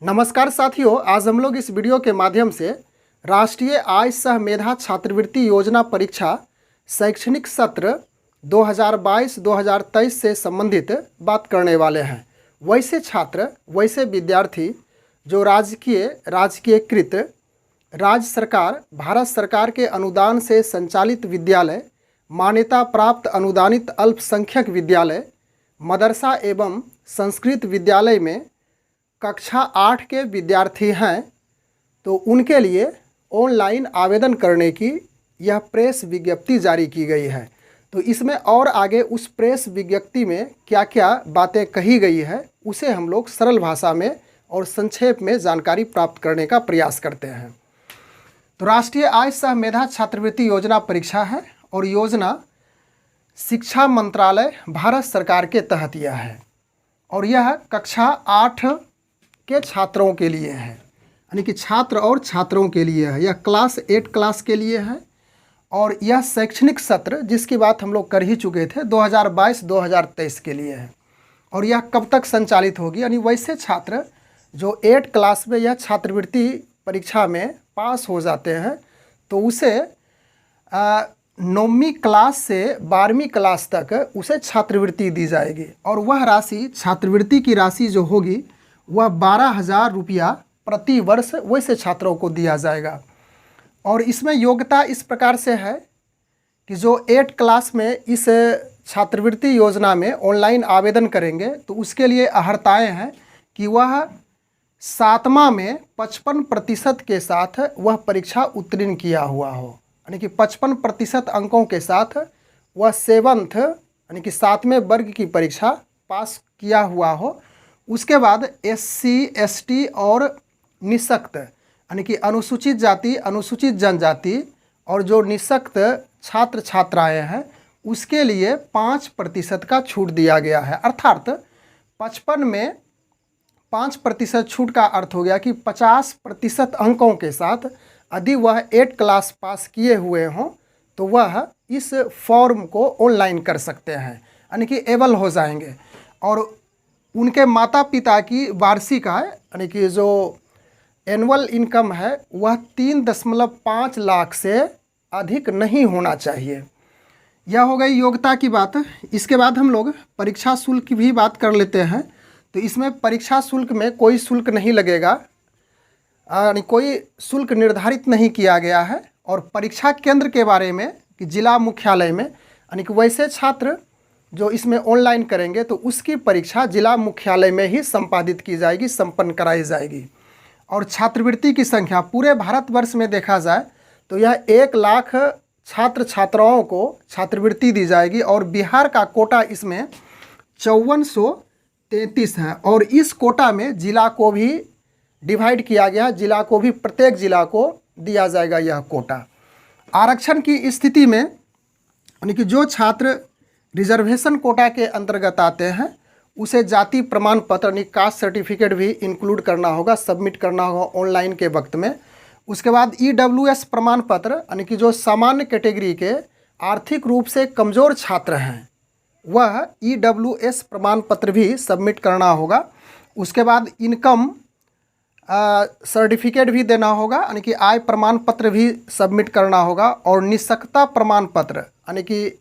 नमस्कार साथियों, आज हम लोग इस वीडियो के माध्यम से राष्ट्रीय आय सह मेधा छात्रवृत्ति योजना परीक्षा शैक्षणिक सत्र 2022-2023 से संबंधित बात करने वाले हैं। वैसे छात्र, वैसे विद्यार्थी जो राजकीयकृत राज्य सरकार, भारत सरकार के अनुदान से संचालित विद्यालय, मान्यता प्राप्त अनुदानित अल्पसंख्यक विद्यालय, मदरसा एवं संस्कृत विद्यालय में कक्षा 8 के विद्यार्थी हैं, तो उनके लिए ऑनलाइन आवेदन करने की यह प्रेस विज्ञप्ति जारी की गई है। तो इसमें और आगे उस प्रेस विज्ञप्ति में क्या क्या बातें कही गई है उसे हम लोग सरल भाषा में और संक्षेप में जानकारी प्राप्त करने का प्रयास करते हैं। तो राष्ट्रीय आय सह मेधा छात्रवृत्ति योजना परीक्षा है और योजना शिक्षा मंत्रालय भारत सरकार के तहत यह है और यह कक्षा 8 के छात्रों के लिए है, यानी कि छात्र और छात्रों के लिए है। यह क्लास 8 क्लास के लिए है और यह शैक्षणिक सत्र जिसकी बात हम लोग कर ही चुके थे 2022-2023 के लिए है। और यह कब तक संचालित होगी, यानी वैसे छात्र जो 8 क्लास में यह छात्रवृत्ति परीक्षा में पास हो जाते हैं तो उसे 9वीं क्लास से 12वीं क्लास तक उसे छात्रवृत्ति दी जाएगी और वह राशि, छात्रवृत्ति की राशि जो होगी वह 12,000 रुपया प्रति वर्ष वैसे छात्रों को दिया जाएगा। और इसमें योग्यता इस प्रकार से है कि जो 8 क्लास में इस छात्रवृत्ति योजना में ऑनलाइन आवेदन करेंगे तो उसके लिए अहर्ताएँ हैं कि वह 7वां में 55% के साथ वह परीक्षा उत्तीर्ण किया हुआ हो, यानी कि 55% अंकों के साथ वह 7th यानी कि 7वें वर्ग की परीक्षा पास किया हुआ हो। उसके बाद SC, ST और निःशक्त यानी कि अनुसूचित जाति, अनुसूचित जनजाति और जो निःशक्त छात्र छात्राएँ हैं उसके लिए 5% का छूट दिया गया है। अर्थात 55 में 5% छूट का अर्थ हो गया कि 50% अंकों के साथ यदि वह 8 क्लास पास किए हुए हों तो वह इस फॉर्म को ऑनलाइन कर सकते हैं, यानी कि एबल हो जाएंगे। और उनके माता पिता की वार्षिक आय यानी कि जो एनुअल इनकम है वह 3.5 लाख से अधिक नहीं होना चाहिए। यह हो गई योग्यता की बात। इसके बाद हम लोग परीक्षा शुल्क की भी बात कर लेते हैं। तो इसमें परीक्षा शुल्क में कोई शुल्क नहीं लगेगा, यानी कोई शुल्क निर्धारित नहीं किया गया है। और परीक्षा केंद्र के बारे में कि जिला मुख्यालय में, यानी कि वैसे छात्र जो इसमें ऑनलाइन करेंगे तो उसकी परीक्षा जिला मुख्यालय में ही संपादित की जाएगी, संपन्न कराई जाएगी। और छात्रवृत्ति की संख्या पूरे भारतवर्ष में देखा जाए तो यह 1 लाख छात्र छात्राओं को छात्रवृत्ति दी जाएगी और बिहार का कोटा इसमें 5433 है। और इस कोटा में जिला को भी डिवाइड किया गया, जिला को भी, प्रत्येक जिला को दिया जाएगा यह कोटा। आरक्षण की स्थिति में यानी कि जो छात्र रिजर्वेशन कोटा के अंतर्गत आते हैं उसे जाति प्रमाण पत्र यानी कास्ट सर्टिफिकेट भी इंक्लूड करना होगा, सबमिट करना होगा ऑनलाइन के वक्त में। उसके बाद EWS प्रमाण पत्र यानी कि जो सामान्य कैटेगरी के आर्थिक रूप से कमज़ोर छात्र हैं वह EWS प्रमाण पत्र भी सबमिट करना होगा। उसके बाद इनकम सर्टिफिकेट भी देना होगा, यानी कि आय प्रमाण पत्र भी सबमिट करना होगा। और निःशक्तता प्रमाण पत्र यानी कि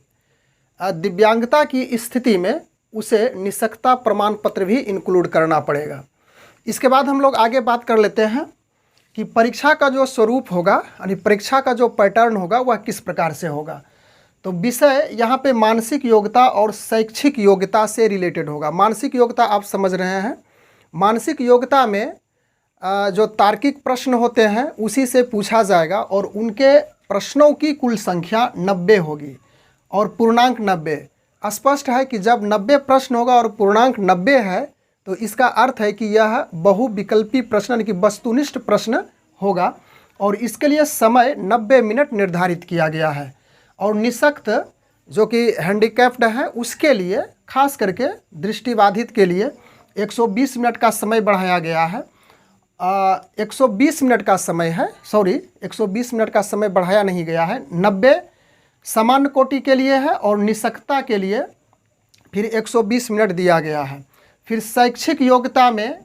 दिव्यांगता की स्थिति में उसे निःशक्तता प्रमाण पत्र भी इंक्लूड करना पड़ेगा। इसके बाद हम लोग आगे बात कर लेते हैं कि परीक्षा का जो स्वरूप होगा, यानी परीक्षा का जो पैटर्न होगा वह किस प्रकार से होगा। तो विषय यहाँ पे मानसिक योग्यता और शैक्षिक योग्यता से रिलेटेड होगा। मानसिक योग्यता आप समझ रहे हैं। मानसिक योग्यता में जो तार्किक प्रश्न होते हैं उसी से पूछा जाएगा और उनके प्रश्नों की कुल संख्या 90 होगी और पूर्णांक 90। स्पष्ट है कि जब 90 प्रश्न होगा और पूर्णांक 90 है तो इसका अर्थ है कि यह बहुविकल्पी प्रश्न यानी कि वस्तुनिष्ठ प्रश्न होगा और इसके लिए समय 90 मिनट निर्धारित किया गया है। और निःशक्त जो कि हैंडीकैप्ड है उसके लिए, खास करके दृष्टिबाधित के लिए 120 मिनट का समय बढ़ाया गया है। 120 मिनट का समय है, 120 मिनट का समय बढ़ाया नहीं गया है। 90 सामान्य कोटि के लिए है और निःशक्तता के लिए फिर 120 मिनट दिया गया है। फिर शैक्षिक योग्यता में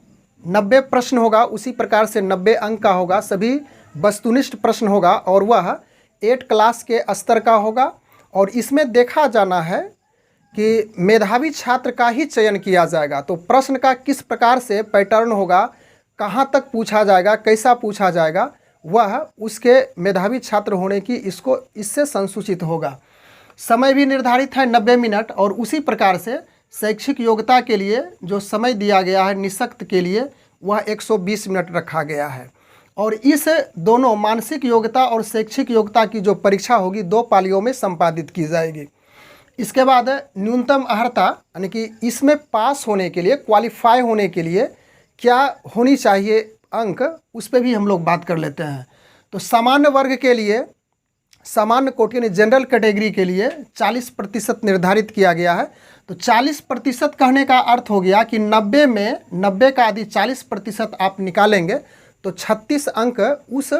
90 प्रश्न होगा, उसी प्रकार से 90 अंक का होगा, सभी वस्तुनिष्ठ प्रश्न होगा और वह 8 क्लास के स्तर का होगा। और इसमें देखा जाना है कि मेधावी छात्र का ही चयन किया जाएगा। तो प्रश्न का किस प्रकार से पैटर्न होगा, कहाँ तक पूछा जाएगा, कैसा पूछा जाएगा, वह उसके मेधावी छात्र होने की इससे संसूचित होगा। समय भी निर्धारित है 90 मिनट और उसी प्रकार से शैक्षिक योग्यता के लिए जो समय दिया गया है निःशक्त के लिए वह 120 मिनट रखा गया है। और इस दोनों मानसिक योग्यता और शैक्षिक योग्यता की जो परीक्षा होगी 2 पालियों में संपादित की जाएगी। इसके बाद न्यूनतम अर्हता यानी कि इसमें पास होने के लिए, क्वालिफाई होने के लिए क्या होनी चाहिए अंक, उस पर भी हम लोग बात कर लेते हैं। तो सामान्य वर्ग के लिए, सामान्य कोटि यानी जनरल कैटेगरी के लिए 40% निर्धारित किया गया है। तो 40% कहने का अर्थ हो गया कि 90 में 90 का यदि 40% आप निकालेंगे तो 36 अंक उस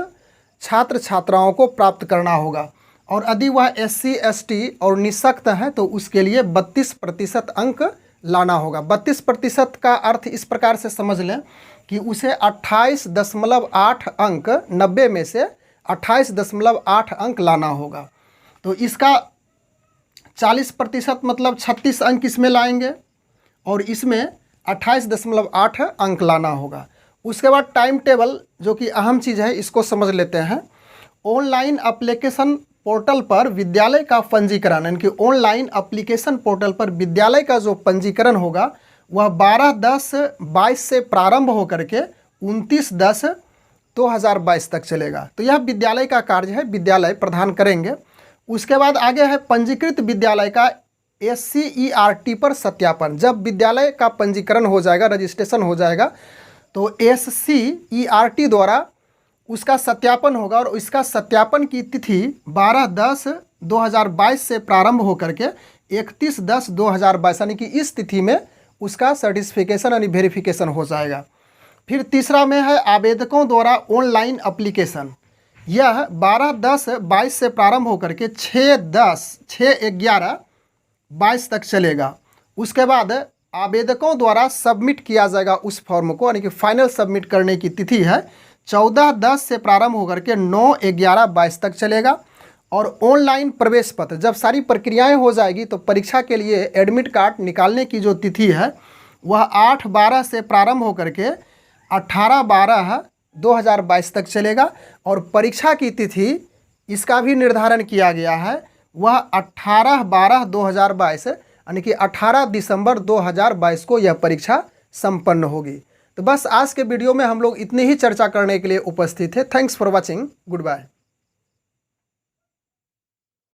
छात्र छात्राओं को प्राप्त करना होगा। और यदि वह SC ST और निःशक्त है तो उसके लिए 32% अंक लाना होगा। 32% का अर्थ इस प्रकार से समझ लें कि उसे 28.8 अंक, 90 में से 28.8 अंक लाना होगा। तो इसका 40% मतलब 36 अंक इसमें लाएंगे और इसमें 28.8 अंक लाना होगा। उसके बाद टाइम टेबल जो कि अहम चीज़ है, इसको समझ लेते हैं। ऑनलाइन एप्लीकेशन पोर्टल पर विद्यालय का पंजीकरण, यानी कि ऑनलाइन एप्लीकेशन पोर्टल पर विद्यालय का जो पंजीकरण होगा वह 12/10/22 से प्रारंभ होकर के 29/10/2022 तक चलेगा। तो यह विद्यालय का कार्य है, विद्यालय प्रदान करेंगे। उसके बाद आगे है पंजीकृत विद्यालय का SCERT पर सत्यापन। जब विद्यालय का पंजीकरण हो जाएगा, रजिस्ट्रेशन हो जाएगा, तो SCERT द्वारा उसका सत्यापन होगा और इसका सत्यापन की तिथि 12/10/2022 से प्रारंभ होकर के 31/10/2022 यानी कि इस तिथि में उसका सर्टिफिकेशन यानी वेरिफिकेशन हो जाएगा। फिर तीसरा में है आवेदकों द्वारा ऑनलाइन एप्लीकेशन। यह 12/10/22 से प्रारंभ होकर के 6/11/22 तक चलेगा। उसके बाद आवेदकों द्वारा सबमिट किया जाएगा उस फॉर्म को, यानी कि फाइनल सबमिट करने की तिथि है 14/10 से प्रारंभ होकर के 9/11/22 तक चलेगा। और ऑनलाइन प्रवेश पत्र, जब सारी प्रक्रियाएं हो जाएगी तो परीक्षा के लिए एडमिट कार्ड निकालने की जो तिथि है वह 8/12 से प्रारंभ होकर के 18/12/2022 तक चलेगा। और परीक्षा की तिथि इसका भी निर्धारण किया गया है, वह 18/12/2022 यानी कि 18 दिसंबर 2022 को यह परीक्षा संपन्न होगी। तो बस आज के वीडियो में हम लोग इतनी ही चर्चा करने के लिए उपस्थित थे। Thanks for watching, good bye.